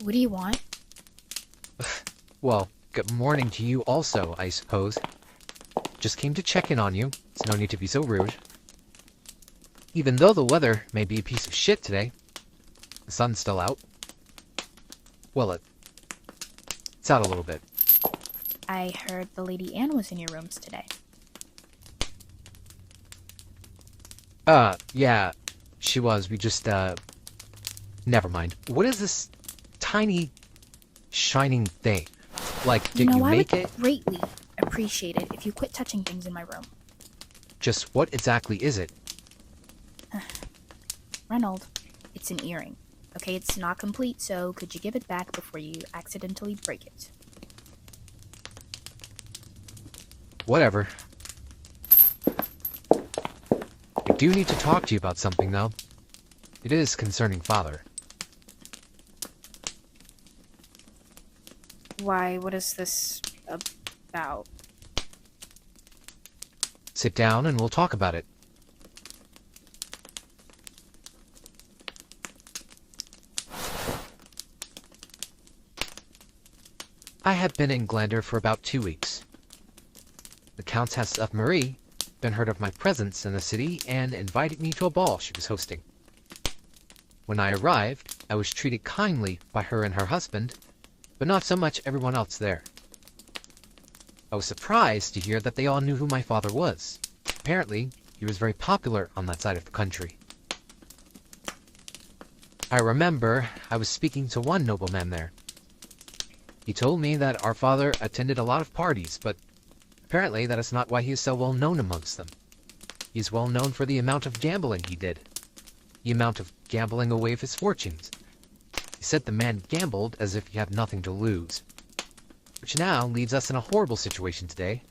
What do you want? Well, good morning to you also, I suppose. Just came to check in on you. It's no need to be so rude. Even though the weather may be a piece of shit today, the sun's still out. Well, it's out a little bit. I heard the Lady Anne was in your rooms today. Yeah, she was. We just, never mind. What is this tiny, shining thing? Like, did you make I it? would greatly appreciate it if you quit touching things in my room. Just what exactly is it? Reynold, it's an earring. Okay, it's not complete, so could you give it back before you accidentally break it? Whatever. I do need to talk to you about something, though. It is concerning Father. Why, what is this about? Sit down and we'll talk about it. I have been in Glander for about 2 weeks. The Countess of Marie been heard of my presence in the city and invited me to a ball she was hosting. When I arrived, I was treated kindly by her and her husband, but not so much everyone else there. I was surprised to hear that they all knew who my father was. Apparently, he was very popular on that side of the country. I remember I was speaking to one nobleman there. He told me that our father attended a lot of parties, but apparently that is not why he is so well known amongst them. He is well known for the amount of gambling he did. The amount of gambling away of his fortunes. He said the man gambled as if he had nothing to lose. Which now leaves us in a horrible situation today.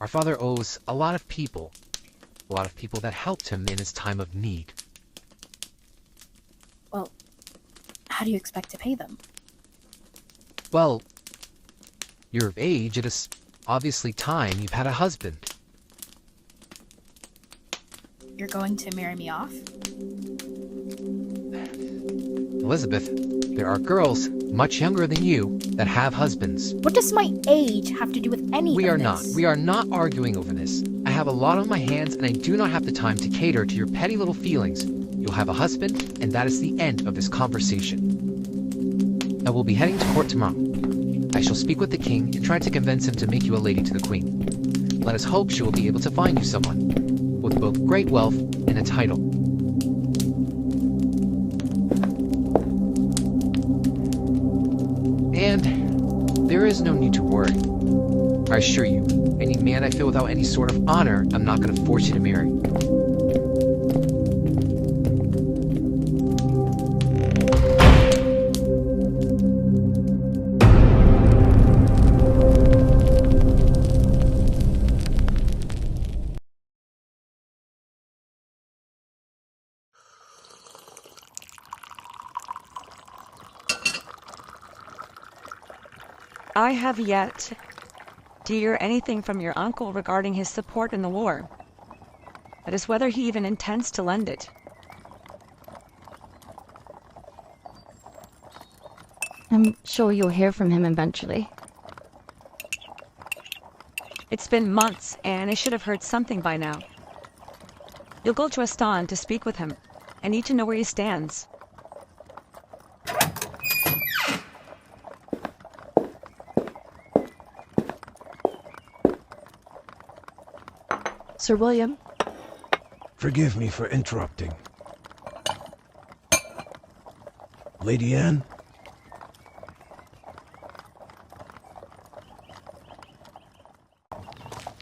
Our father owes a lot of people that helped him in his time of need. Well, how do you expect to pay them? Well, you're of age, it is obviously time you've had a husband. You're going to marry me off? Elizabeth, there are girls much younger than you that have husbands. What does my age have to do with any We of are this? not arguing over this. I have a lot on my hands and I do not have the time to cater to your petty little feelings. You'll have a husband, and that is the end of this conversation. I will be heading to court tomorrow. I shall speak with the king and try to convince him to make you a lady to the queen. Let us hope she will be able to find you someone with both great wealth and a title. And there is no need to worry. I assure you, any man I feel without any sort of honor, I'm not going to force you to marry. I have yet to hear anything from your uncle regarding his support in the war. That is, whether he even intends to lend it. I'm sure you'll hear from him eventually. It's been months, and I should have heard something by now. You'll go to Aston to speak with him. I need to know where he stands. Sir William? Forgive me for interrupting. Lady Anne?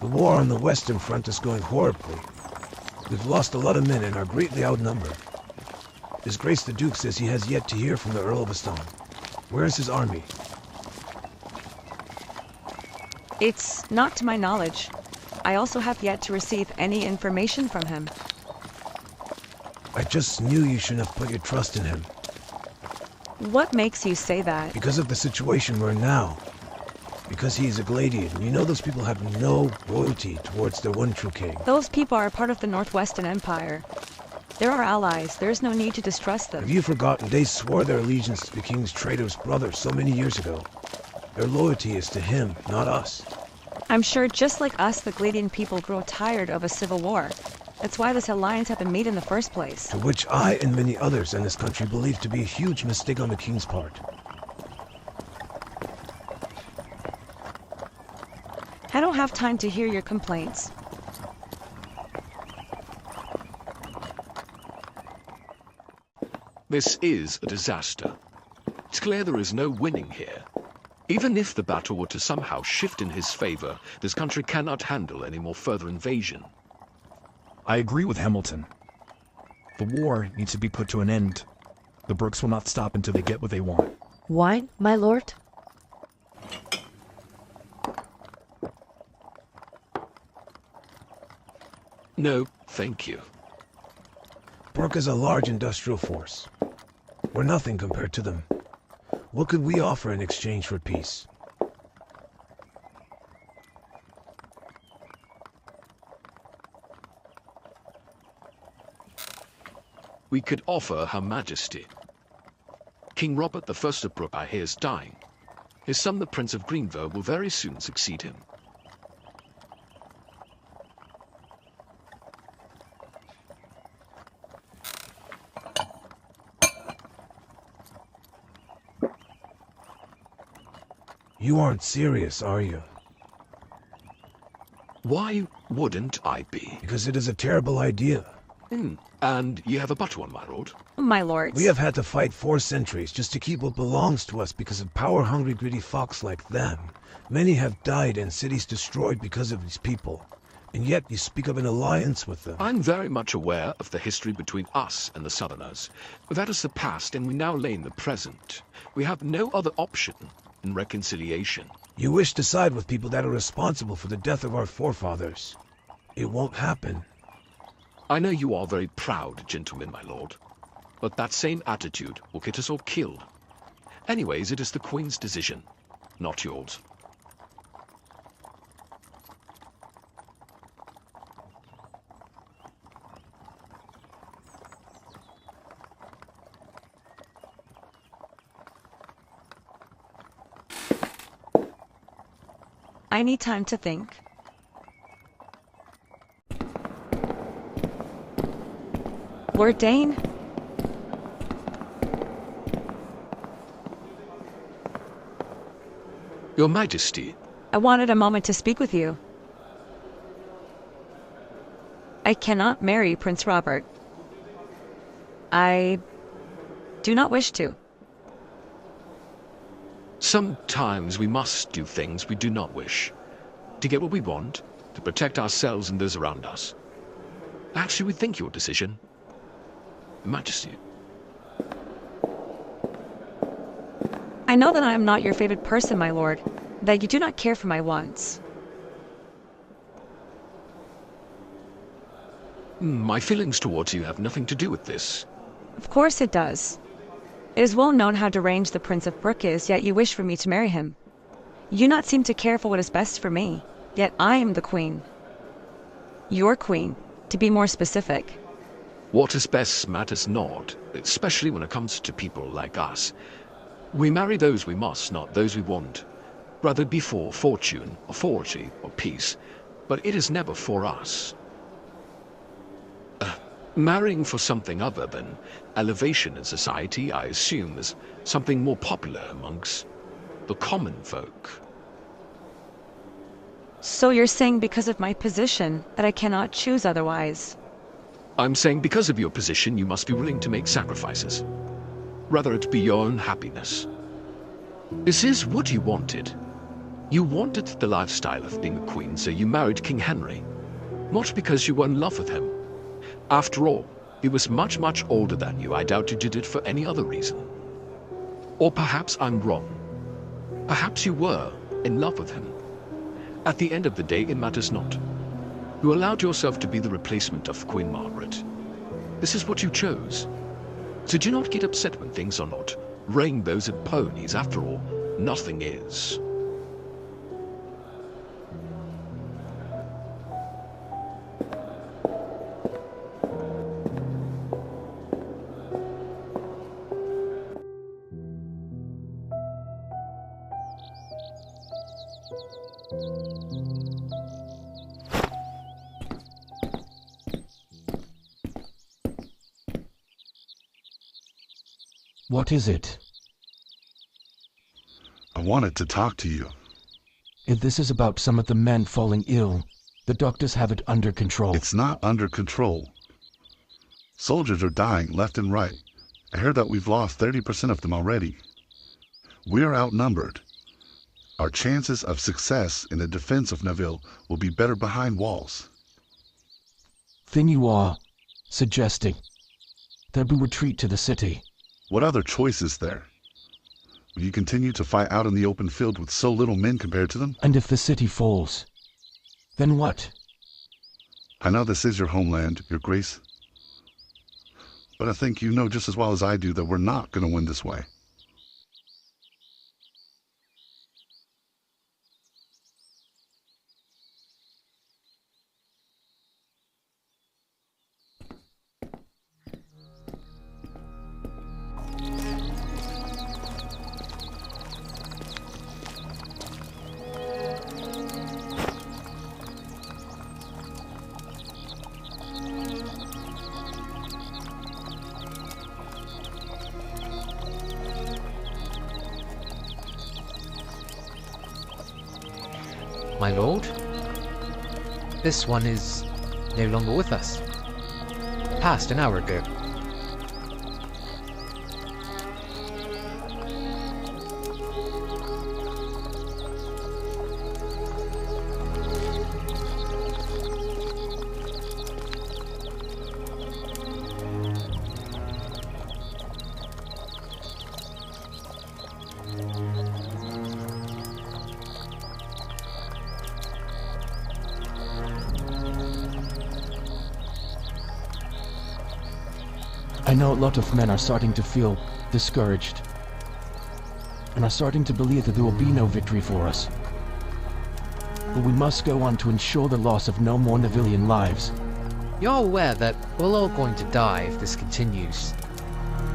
The war on the Western Front is going horribly. We've lost a lot of men and are greatly outnumbered. His Grace the Duke says he has yet to hear from the Earl of Aston. Where is his army? It's not to my knowledge. I also have yet to receive any information from him. I just knew you shouldn't have put your trust in him. What makes you say that? Because of the situation we're in now. Because he's a Gladian. You know those people have no loyalty towards their one true king. Those people are part of the Northwestern Empire. They're our allies. There's no need to distrust them. Have you forgotten they swore their allegiance to the king's traitor's brother so many years ago? Their loyalty is to him, not us. I'm sure just like us, the Gladian people grow tired of a civil war. That's why this alliance had been made in the first place. To which I and many others in this country believe to be a huge mistake on the king's part. I don't have time to hear your complaints. This is a disaster. It's clear there is no winning here. Even if the battle were to somehow shift in his favor, this country cannot handle any more further invasion. I agree with Hamilton. The war needs to be put to an end. The Brooks will not stop until they get what they want. Wine, my lord? No, thank you. Brooke is a large industrial force. We're nothing compared to them. What could we offer in exchange for peace? We could offer Her Majesty. King Robert I of Brooke, I hear, is dying. His son, the Prince of Greenville, will very soon succeed him. You aren't serious, are you? Why wouldn't I be? Because it is a terrible idea. And you have a butter one, my lord? My lords. We have had to fight 4 centuries just to keep what belongs to us because of power-hungry, greedy fox like them. Many have died and cities destroyed because of these people. And yet you speak of an alliance with them. I'm very much aware of the history between us and the Southerners. That is the past, and we now lay in the present. We have no other option in reconciliation. You wish to side with people that are responsible for the death of our forefathers. It won't happen. I know you are very proud, gentlemen, my lord. But that same attitude will get us all killed. Anyways, it is the Queen's decision, not yours. I need time to think. Lord Dane? Your Majesty. I wanted a moment to speak with you. I cannot marry Prince Robert. I do not wish to. Sometimes we must do things we do not wish. To get what we want, to protect ourselves and those around us. Actually, we think your decision. Your Majesty. I know that I am not your favorite person, my lord, that you do not care for my wants. My feelings towards you have nothing to do with this. Of course it does. It is well known how deranged the Prince of Brooke is, yet you wish for me to marry him. You do not seem to care for what is best for me, yet I am the queen. Your queen, to be more specific. What is best matters not, especially when it comes to people like us. We marry those we must, not those we want. Whether it be for fortune, authority, or peace, but it is never for us. Marrying for something other than elevation in society, I assume, is something more popular amongst the common folk. So you're saying because of my position that I cannot choose otherwise? I'm saying because of your position, you must be willing to make sacrifices. Rather it be your own happiness. This is what you wanted. You wanted the lifestyle of being a queen, so you married King Henry. Not because you were in love with him. After all, he was much, much older than you. I doubt you did it for any other reason. Or perhaps I'm wrong. Perhaps you were in love with him. At the end of the day, it matters not. You allowed yourself to be the replacement of Queen Margaret. This is what you chose. So do not get upset when things are not rainbows and ponies. After all, nothing is. What is it? I wanted to talk to you. If this is about some of the men falling ill, the doctors have it under control. It's not under control. Soldiers are dying left and right. I heard that we've lost 30% of them already. We are outnumbered. Our chances of success in the defense of Neville will be better behind walls. Then you are suggesting that we retreat to the city. What other choice is there? Will you continue to fight out in the open field with so little men compared to them? And if the city falls, then what? I know this is your homeland, your grace. But I think you know just as well as I do that we're not going to win this way. My lord? This one is no longer with us. Passed an hour ago. I know a lot of men are starting to feel discouraged, and are starting to believe that there will be no victory for us. But we must go on to ensure the loss of no more Nevillian lives. You're aware that we're all going to die if this continues.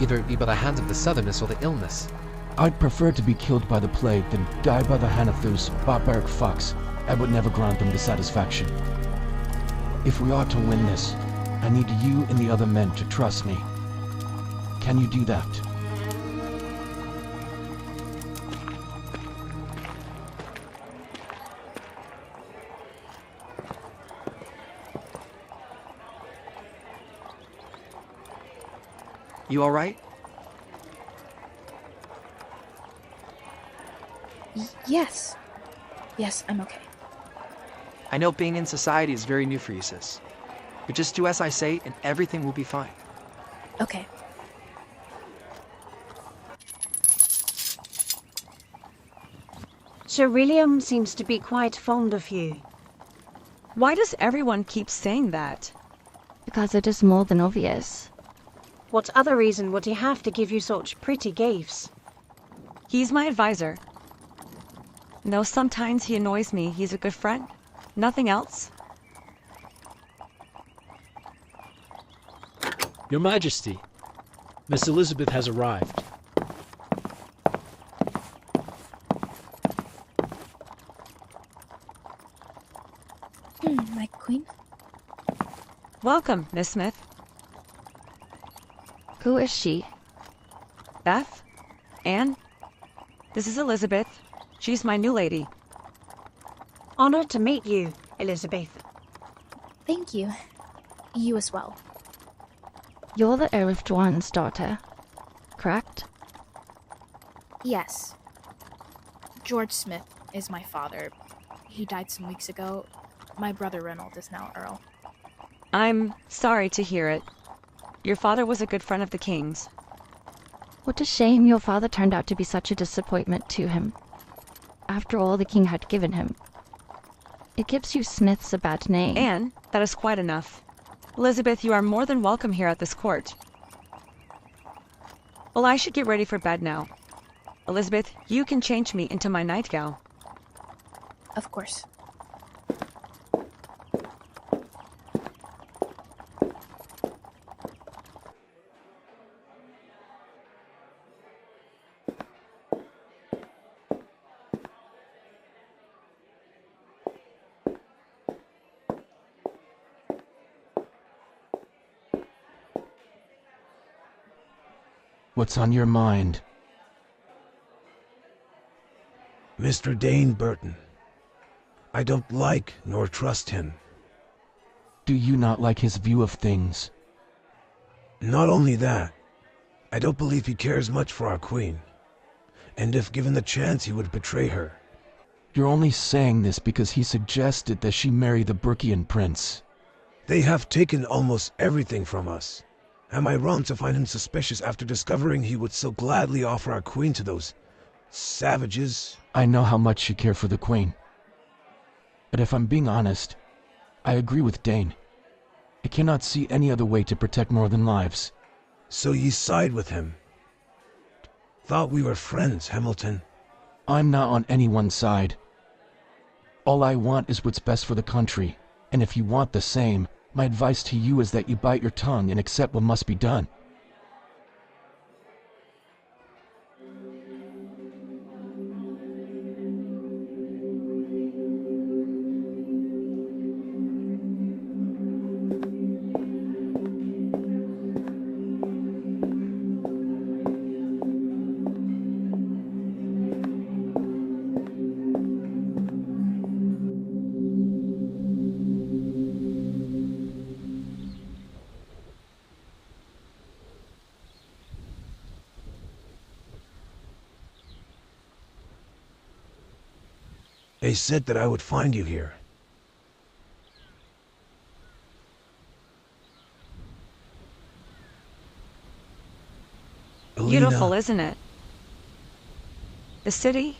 Either it be by the hands of the Southerners or the illness. I'd prefer to be killed by the plague than die by the hand of those barbaric fucks. I would never grant them the satisfaction. If we are to win this, I need you and the other men to trust me. Can you do that? You all right? Yes. Yes, I'm okay. I know being in society is very new for you, sis. But just do as I say and everything will be fine. Okay. Sir William seems to be quite fond of you. Why does everyone keep saying that? Because it is more than obvious. What other reason would he have to give you such pretty gifts? He's my advisor. Though sometimes he annoys me, he's a good friend. Nothing else. Your Majesty, Miss Elizabeth has arrived. My queen? Welcome, Miss Smith. Who is she? Beth? Anne? This is Elizabeth. She's my new lady. Honored to meet you, Elizabeth. Thank you. You as well. You're the heir of Dwan's daughter, correct? Yes. George Smith is my father. He died some weeks ago. My brother Reynold is now Earl. I'm sorry to hear it. Your father was a good friend of the king's. What a shame your father turned out to be such a disappointment to him. After all the king had given him. It gives you Smiths a bad name. Anne, that is quite enough. Elizabeth, you are more than welcome here at this court. Well, I should get ready for bed now. Elizabeth, you can change me into my nightgown. Of course. What's on your mind? Mr. Dane Burton. I don't like nor trust him. Do you not like his view of things? Not only that, I don't believe he cares much for our queen. And if given the chance, he would betray her. You're only saying this because he suggested that she marry the Brookian prince. They have taken almost everything from us. Am I wrong to find him suspicious after discovering he would so gladly offer our queen to those savages? I know how much you care for the queen. But if I'm being honest, I agree with Dane. I cannot see any other way to protect northern lives. So ye side with him? Thought we were friends, Hamilton. I'm not on anyone's side. All I want is what's best for the country, and if you want the same, my advice to you is that you bite your tongue and accept what must be done. They said that I would find you here. Alina. Beautiful, isn't it? The city?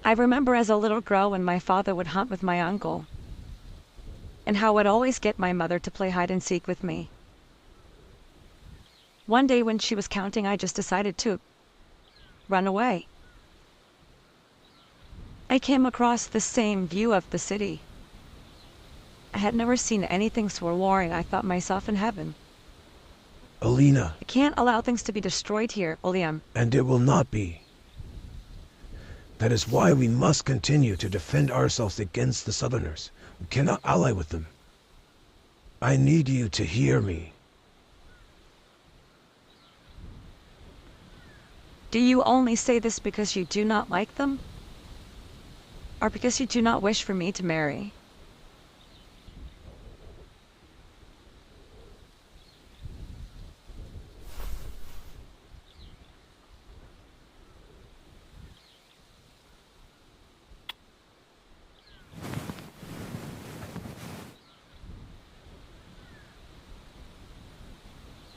I remember as a little girl when my father would hunt with my uncle, and how I'd always get my mother to play hide and seek with me. One day when she was counting, I just decided to run away. I came across the same view of the city. I had never seen anything so alluring. I thought myself in heaven. Alina. I can't allow things to be destroyed here, William. And it will not be. That is why we must continue to defend ourselves against the Southerners. We cannot ally with them. I need you to hear me. Do you only say this because you do not like them? Or because you do not wish for me to marry?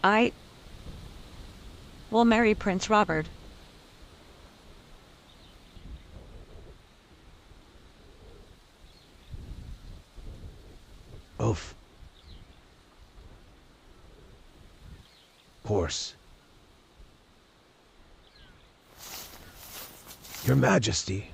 I will marry Prince Robert. Of course. Your Majesty,